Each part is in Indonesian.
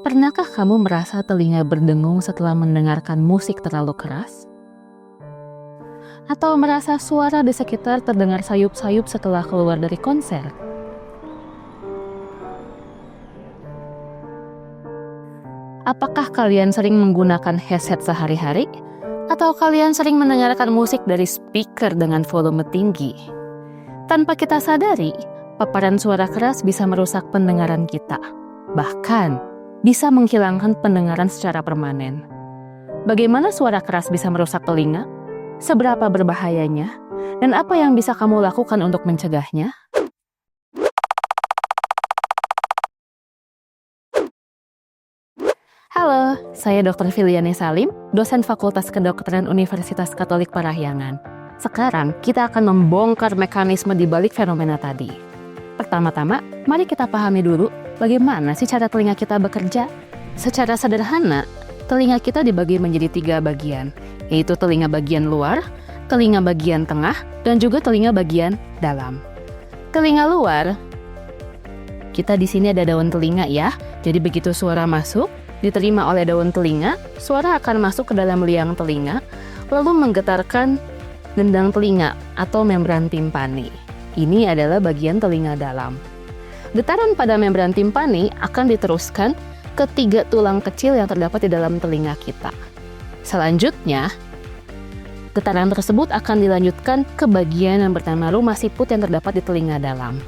Pernahkah kamu merasa telinga berdengung setelah mendengarkan musik terlalu keras? Atau merasa suara di sekitar terdengar sayup-sayup setelah keluar dari konser? Apakah kalian sering menggunakan headset sehari-hari? Atau kalian sering mendengarkan musik dari speaker dengan volume tinggi? Tanpa kita sadari, paparan suara keras bisa merusak pendengaran kita. Bahkan, bisa menghilangkan pendengaran secara permanen. Bagaimana suara keras bisa merusak telinga? Seberapa berbahayanya? Dan apa yang bisa kamu lakukan untuk mencegahnya? Halo, saya Dr. Filiani Salim, dosen Fakultas Kedokteran Universitas Katolik Parahyangan. Sekarang kita akan membongkar mekanisme di balik fenomena tadi. Pertama-tama, mari kita pahami dulu bagaimana sih cara telinga kita bekerja. Secara sederhana, telinga kita dibagi menjadi 3 bagian, yaitu telinga bagian luar, telinga bagian tengah, dan juga telinga bagian dalam. Telinga luar, kita di sini ada daun telinga ya. Jadi begitu suara masuk, diterima oleh daun telinga, suara akan masuk ke dalam liang telinga, lalu menggetarkan gendang telinga atau membran timpani. Ini adalah bagian telinga dalam. Getaran pada membran timpani akan diteruskan ke 3 tulang kecil yang terdapat di dalam telinga kita. Selanjutnya, getaran tersebut akan dilanjutkan ke bagian yang bernama rumah siput yang terdapat di telinga dalam.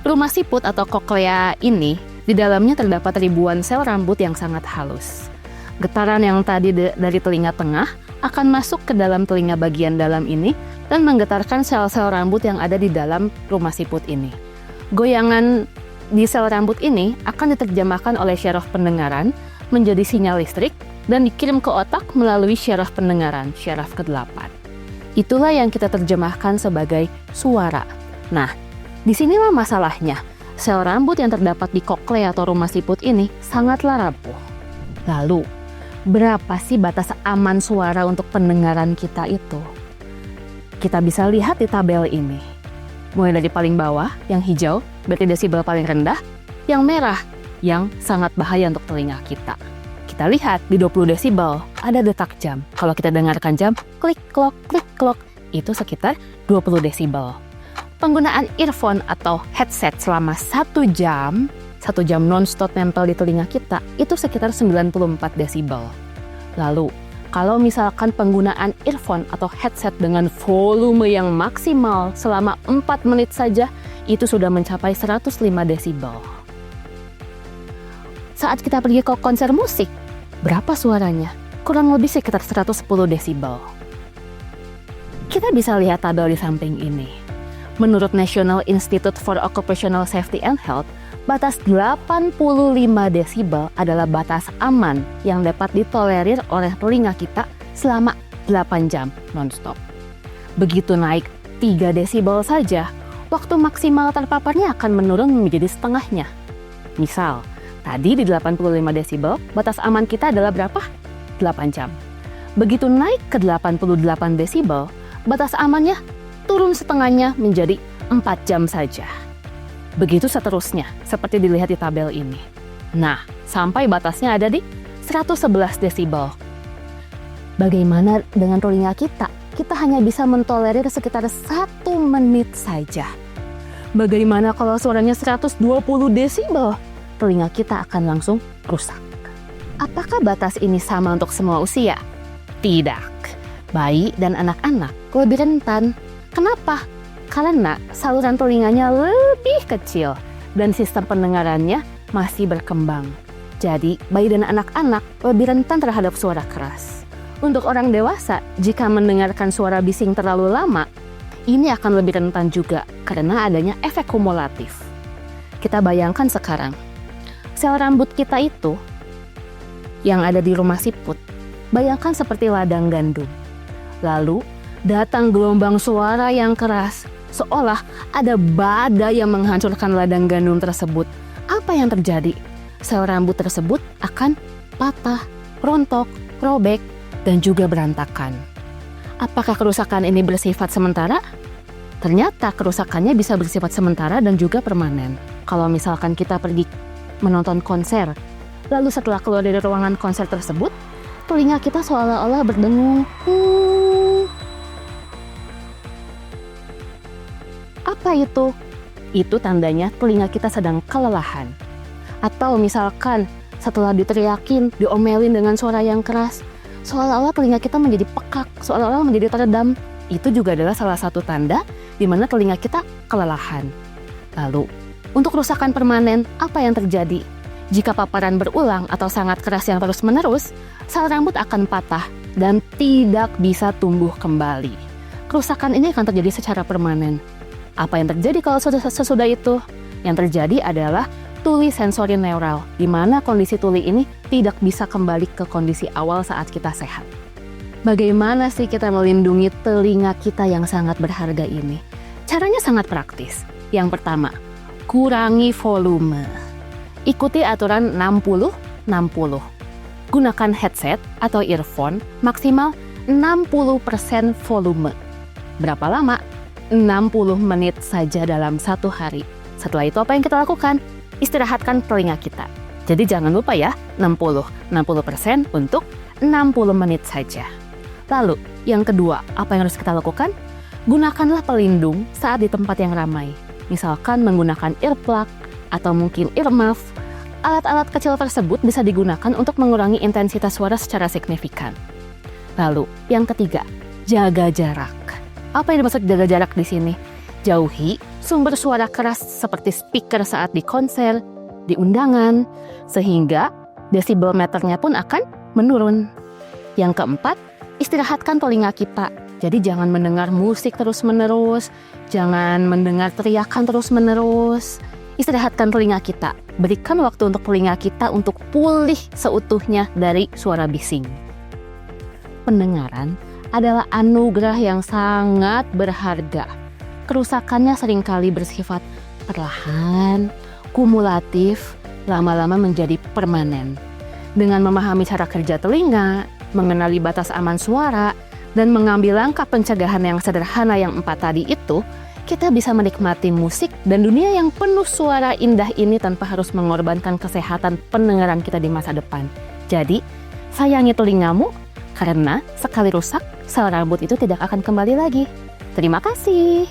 Rumah siput atau koklea ini, di dalamnya terdapat ribuan sel rambut yang sangat halus. Getaran yang tadi dari telinga tengah akan masuk ke dalam telinga bagian dalam ini dan menggetarkan sel-sel rambut yang ada di dalam rumah siput ini. Goyangan di sel rambut ini akan diterjemahkan oleh syaraf pendengaran menjadi sinyal listrik dan dikirim ke otak melalui syaraf pendengaran, syaraf ke-8. Itulah yang kita terjemahkan sebagai suara. Nah, disinilah masalahnya. Sel rambut yang terdapat di koklea atau rumah siput ini sangatlah rapuh. Lalu, berapa sih batas aman suara untuk pendengaran kita itu? Kita bisa lihat di tabel ini. Mulai dari paling bawah, yang hijau, berarti desibel paling rendah, yang merah, yang sangat bahaya untuk telinga kita. Kita lihat di 20 desibel, ada detak jam. Kalau kita dengarkan jam, klik klok, itu sekitar 20 desibel. Penggunaan earphone atau headset selama 1 jam non-stop nempel di telinga kita, itu sekitar 94 desibel. Lalu, kalau misalkan penggunaan earphone atau headset dengan volume yang maksimal selama 4 menit saja, itu sudah mencapai 105 desibel. Saat kita pergi ke konser musik, berapa suaranya? Kurang lebih sekitar 110 desibel. Kita bisa lihat tabel di samping ini. Menurut National Institute for Occupational Safety and Health, batas 85 desibel adalah batas aman yang dapat ditolerir oleh telinga kita selama 8 jam non-stop. Begitu naik 3 desibel saja, waktu maksimal terpaparnya akan menurun menjadi setengahnya. Misal, tadi di 85 desibel, batas aman kita adalah berapa? 8 jam. Begitu naik ke 88 desibel, batas amannya turun setengahnya menjadi 4 jam saja. Begitu seterusnya, seperti dilihat di tabel ini. Nah, sampai batasnya ada di 111 desibel. Bagaimana dengan telinga kita? Kita hanya bisa mentolerir sekitar 1 menit saja. Bagaimana kalau suaranya 120 desibel? Telinga kita akan langsung rusak. Apakah batas ini sama untuk semua usia? Tidak. Bayi dan anak-anak lebih rentan. Kenapa? Karena saluran telinganya lebih kecil dan sistem pendengarannya masih berkembang. Jadi, bayi dan anak-anak lebih rentan terhadap suara keras. Untuk orang dewasa, jika mendengarkan suara bising terlalu lama, ini akan lebih rentan juga karena adanya efek kumulatif. Kita bayangkan sekarang, sel rambut kita itu yang ada di rumah siput, bayangkan seperti ladang gandum. Lalu, datang gelombang suara yang keras, seolah ada badai yang menghancurkan ladang gandum tersebut. Apa yang terjadi? Sel rambut tersebut akan patah, rontok, robek, dan juga berantakan. Apakah kerusakan ini bersifat sementara? Ternyata kerusakannya bisa bersifat sementara dan juga permanen. Kalau misalkan kita pergi menonton konser, Lalu setelah keluar dari ruangan konser tersebut, telinga kita seolah-olah berdengung. Apa itu? Itu tandanya telinga kita sedang kelelahan. Atau misalkan setelah diteriakin, diomelin dengan suara yang keras, seolah-olah telinga kita menjadi pekak, seolah-olah menjadi teredam. Itu juga adalah salah satu tanda di mana telinga kita kelelahan. Lalu, untuk kerusakan permanen, apa yang terjadi? Jika paparan berulang atau sangat keras yang terus-menerus, sel rambut akan patah dan tidak bisa tumbuh kembali. Kerusakan ini akan terjadi secara permanen. Apa yang terjadi kalau sesudah itu? Yang terjadi adalah tuli sensori neural, di mana kondisi tuli ini tidak bisa kembali ke kondisi awal saat kita sehat. Bagaimana sih kita melindungi telinga kita yang sangat berharga ini? Caranya sangat praktis. Yang pertama, kurangi volume. Ikuti aturan 60-60. Gunakan headset atau earphone maksimal 60% volume. Berapa lama? 60 menit saja dalam satu hari. Setelah itu apa yang kita lakukan? Istirahatkan telinga kita. Jadi jangan lupa ya, 60% untuk 60 menit saja. Lalu, yang kedua, apa yang harus kita lakukan? Gunakanlah pelindung saat di tempat yang ramai. Misalkan menggunakan earplug atau mungkin earmuff. Alat-alat kecil tersebut bisa digunakan untuk mengurangi intensitas suara secara signifikan. Lalu, yang ketiga, jaga jarak. Apa yang dimaksud jaga jarak di sini? Jauhi sumber suara keras seperti speaker saat di konser, di undangan, sehingga desibel meternya pun akan menurun. Yang keempat, istirahatkan telinga kita. Jadi jangan mendengar musik terus-menerus, jangan mendengar teriakan terus-menerus. Istirahatkan telinga kita. Berikan waktu untuk telinga kita untuk pulih seutuhnya dari suara bising. Pendengaran adalah anugerah yang sangat berharga. Kerusakannya seringkali bersifat perlahan, kumulatif, lama-lama menjadi permanen. Dengan memahami cara kerja telinga, mengenali batas aman suara, dan mengambil langkah pencegahan yang sederhana yang 4 tadi itu, kita bisa menikmati musik dan dunia yang penuh suara indah ini tanpa harus mengorbankan kesehatan pendengaran kita di masa depan. Jadi, sayangi telingamu, karena sekali rusak, sel rambut itu tidak akan kembali lagi. Terima kasih.